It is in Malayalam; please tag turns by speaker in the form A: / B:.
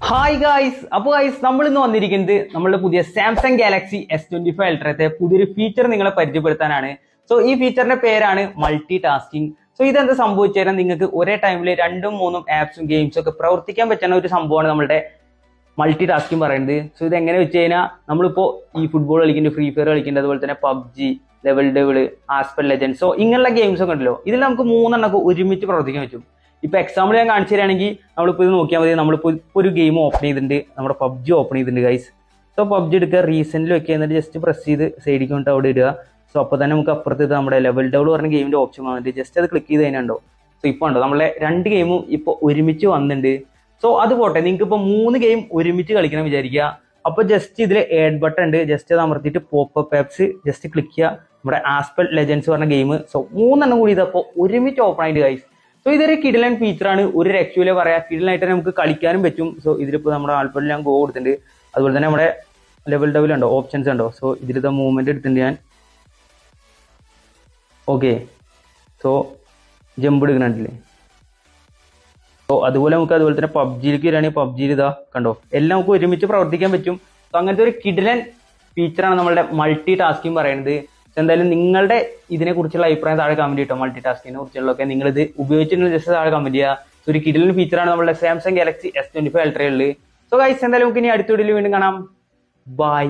A: Hi guys. അപ്പോൾ ഗായ്സ്, നമ്മൾ ഇന്ന് വന്നിരിക്കുന്നത് നമ്മളുടെ പുതിയ സാംസങ് ഗാലക്സി S25 അൾട്രത്തെ പുതിയൊരു ഫീച്ചർ നിങ്ങളെ പരിചയപ്പെടുത്താനാണ്. സോ ഈ ഫീച്ചറിന്റെ പേരാണ് മൾട്ടി ടാസ്കിങ്. സോ ഇതെന്താ സംഭവിച്ചു കഴിഞ്ഞാൽ നിങ്ങൾക്ക് ഒരേ ടൈമിൽ രണ്ടും മൂന്നും ആപ്സും ഗെയിംസും ഒക്കെ പ്രവർത്തിക്കാൻ പറ്റുന്ന ഒരു സംഭവമാണ് നമ്മുടെ മൾട്ടി ടാസ്കിങ് പറയുന്നത്. സോ ഇത് എങ്ങനെ വെച്ച് കഴിഞ്ഞാൽ നമ്മളിപ്പോ ഈ ഫുട്ബോൾ കളിക്കുന്നുണ്ട്, ഫ്രീ ഫയർ കളിക്കുന്നുണ്ട്, അതുപോലെ തന്നെ PUBG, level devil, asphalt legend, so ഇങ്ങനെയുള്ള ഗെയിംസ് ഒക്കെ ഉണ്ടല്ലോ, ഇതിൽ നമുക്ക് മൂന്നെണ്ണമൊക്കെ ഒരുമിച്ച് പ്രവർത്തിക്കാൻ പറ്റും. ഇപ്പൊ എക്സാമ്പിൾ ഞാൻ കാണിച്ചു തരാണെങ്കിൽ നമ്മളിപ്പോൾ ഇത് നോക്കിയാൽ മതി. നമ്മളിപ്പോൾ ഒരു ഗെയിം ഓപ്പൺ ചെയ്തിട്ടുണ്ട്, നമ്മുടെ പബ്ജി ഓപ്പൺ ചെയ്തിട്ടുണ്ട് ഗൈസ്. സോ പബ്ജി എടുക്കുക, റീസെന്റിൽ വെക്കുക, എന്നിട്ട് ജസ്റ്റ് പ്രസ് ചെയ്ത് സൈഡിൽ കൊണ്ട് അവിടെ ഇടുക. സോ അപ്പോൾ തന്നെ നമുക്ക് അപ്പുറത്ത് ഇത് നമ്മുടെ ലെവൽ ഡൗൺ പറഞ്ഞ ഗെയിമിന്റെ ഓപ്ഷൻ വന്നിട്ട് ജസ്റ്റ് അത് ക്ലിക്ക് ചെയ്ത് കഴിഞ്ഞുണ്ടോ. സോ ഇപ്പോൾ ഉണ്ടോ നമ്മളെ രണ്ട് ഗെയിമും ഇപ്പോൾ ഒരുമിച്ച് വന്നിട്ടുണ്ട്. സോ അത് പോട്ടെ, നിങ്ങൾക്ക് ഇപ്പോൾ 3 ഗെയിം ഒരുമിച്ച് കളിക്കണം വിചാരിക്കുക. അപ്പോൾ ജസ്റ്റ് ഇതിൽ ആഡ് ബട്ടൺ ഉണ്ട്, ജസ്റ്റ് അത് അമർത്തിയിട്ട് പോപ്പ് ആപ്സ് ജസ്റ്റ് ക്ലിക്ക് ചെയ്യുക. നമ്മുടെ ആസ്പെൽ ലെജൻഡ്സ് പറഞ്ഞ ഗെയിം. സോ 3 കൂടി ഇതപ്പോൾ ഒരുമിച്ച് ഓപ്പൺ ആയിട്ട് ഗൈസ്. സോ ഇതൊരു കിഡിലൻ ഫീച്ചറാണ്, ഒരു രക്ഷയിലെ പറയാം. കിഡിലായിട്ട് നമുക്ക് കളിക്കാനും പറ്റും. സോ ഇതിലിപ്പോൾ നമ്മുടെ ആൽഫയിൽ ഞാൻ ഗോ കൊടുത്തിട്ടുണ്ട്. അതുപോലെ തന്നെ നമ്മുടെ ലെവൽ ഡെവൽ ഉണ്ടോ, ഓപ്ഷൻസ് ഉണ്ടോ. സോ ഇതിലത്തെ മൂവ്മെന്റ് എടുത്തിട്ടുണ്ട് ഞാൻ. ഓക്കെ, സോ ജമ്പ് എടുക്കുന്നുണ്ടല്ലേ. സോ അതുപോലെ തന്നെ പബ്ജിയിലേക്ക് വരികയാണെങ്കിൽ പബ്ജിയിൽ ഇതാ കണ്ടോ, എല്ലാം നമുക്ക് ഒരുമിച്ച് പ്രവർത്തിക്കാൻ പറ്റും. സോ അങ്ങനത്തെ ഒരു കിഡിലൻ ഫീച്ചറാണ് നമ്മളുടെ മൾട്ടി ടാസ്കിങ് പറയുന്നത്. എന്തായാലും നിങ്ങളുടെ ഇതിനെ കുറിച്ചുള്ള അഭിപ്രായം താഴെ കമന്റ് ചെയ്യട്ടോ. മൾട്ടി ടാസ്കിനെ കുറിച്ചുള്ളതൊക്കെ നിങ്ങൾ ഇത് ഉപയോഗിച്ചിട്ടുണ്ടെങ്കിൽ ജസ്റ്റ് താഴെ കമന്റ് ചെയ്യുക. സോ ഒരു കിഡിലൻ ഫീച്ചറാണ് നമ്മുടെ സാംസങ് ഗാലക്സി S25 അൾട്രയിൽ. സോ ഗൈസ്, എന്തായാലും നമുക്ക് ഇനി അടുത്ത വീഡിയോയിൽ വീണ്ടും കാണാം. ബൈ.